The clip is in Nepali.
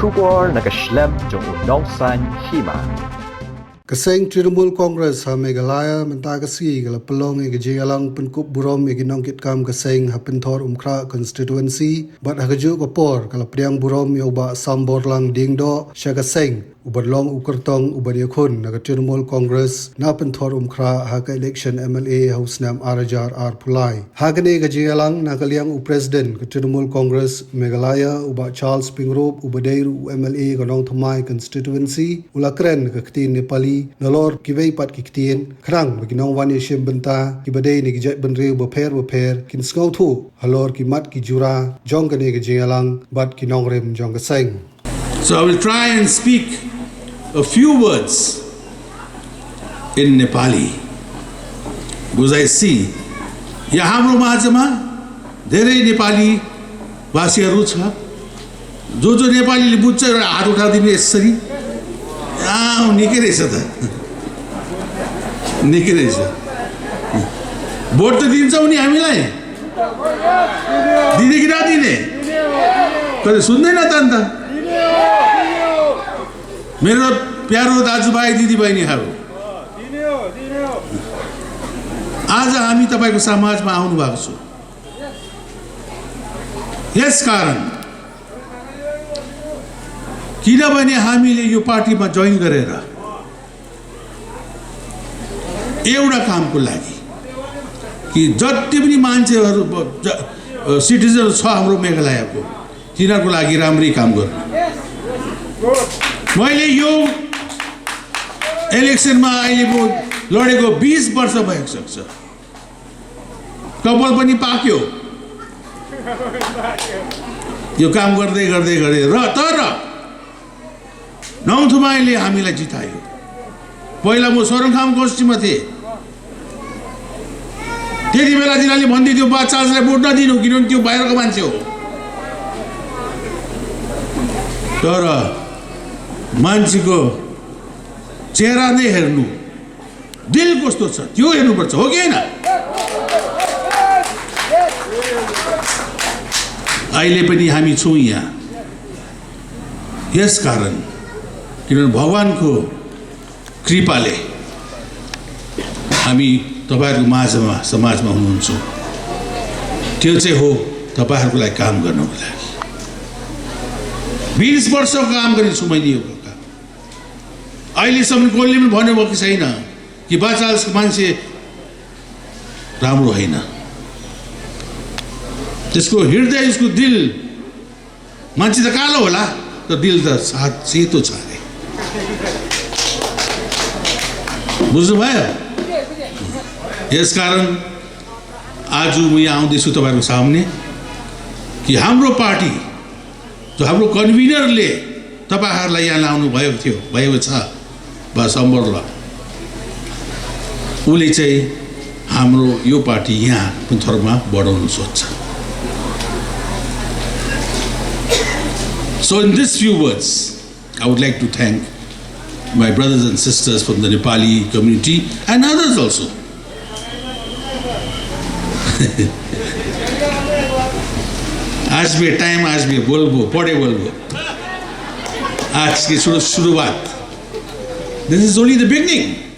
Shubor nakaslem jong unongsan hima. Kaseng Trinamool Congress ha Meghalaya mentagasi gala pelong ege alang penkup burom ege nongkit kam kaseng ha penthor umkra constituency bat ha gaju kopor gala priang burom yoba sambor lang dingdo sha kaseng ubadlong ukertong ubadiakun naga Trinamool Congress na penthor umkra ha ka election MLA house nam Arajar ar Pulai ha gane ege alang na kaliang u president ka Trinamool Congress Meghalaya uba Charles Pingrop ubadeiru MLA ganong thamai constituency ulakren ka ktin Nepali Nalor kivei pat kiktien krang baginong wan yeshem benta kibadei ni gijat benreu beper kin skau thu halor ki mat ki jura jong kane ge jingalang bat kinong rem jong kaseng. So I will try and speak a few words in Nepali because I see यहाँ हाम्रो माझमा धेरै नेपाली भाषीहरू छ जो नेपालीले बुझ्छ र हात उठाइदिने यसरी निकै रहेछ त निकै रहेछ भोट त दिन्छौ नि हामीलाई दिने कि नदिने कहिले सुन्दैन त अन्त मेरो प्यारो दाजुभाइ दिदीबहिनीहरू आज हामी तपाईको समाजमा आउनु भएको छु यस कारण किनभने हामीले यो पार्टीमा जोइन गरेर एउटा कामको लागि कि जति पनि मान्छेहरू सिटिजन छ हाम्रो मेघालयको तिनीहरूको लागि राम्रै काम गर्नु मैले यो इलेक्सनमा अहिले लडेको 20 वर्ष भइसक्छ कपाल पनि पाक्यो यो काम गर्दै र तर नौथुमाइले हामीलाई जितायो पहिला म सोरङखाम गोष्ठीमा थिएँ त्यति बेला तिनीहरूले भन्दै थियो बाचाजलाई भोट नदिनु किनभने त्यो बाहिरको मान्छे हो तर मान्छेको चेहरा नै हेर्नु दिल कस्तो छ त्यो हेर्नुपर्छ हो कि हैन अहिले पनि हामी छौँ यहाँ यस कारण किनभने भगवानको कृपाले हामी तपाईहरुको माझमा समाजमा हुनुहुन्छ त्यो चाहिँ हो तपाईहरुको लागि काम गर्नको लागि 20 वर्षको काम गरेछु मैले यो काम अहिलेसम्म कसले पनि भन्नु भएको छैन कि बाचालको मान्छे राम्रो होइन त्यसको हृदय उसको दिल मान्छे त कालो होला तर दिल त सेतो छ बुझ्नु भयो यस कारण आज म यहाँ आउँदैछु तपाईहरुको सामने कि हाम्रो पार्टी जो हाम्रो कन्भिनरले तपाईहरुलाई यहाँ ल्याउनु भएको छ बस अम्बरला उले चाहिँ हाम्रो यो पार्टी यहाँ पुथरमा बढाउन सोच्छ So in these few words I would like to thank my brothers and sisters from the Nepali community and others also. आज भी टाइम आज भी बोलबो पढ़े बोलबो आज की शुरुआत. This is only the beginning.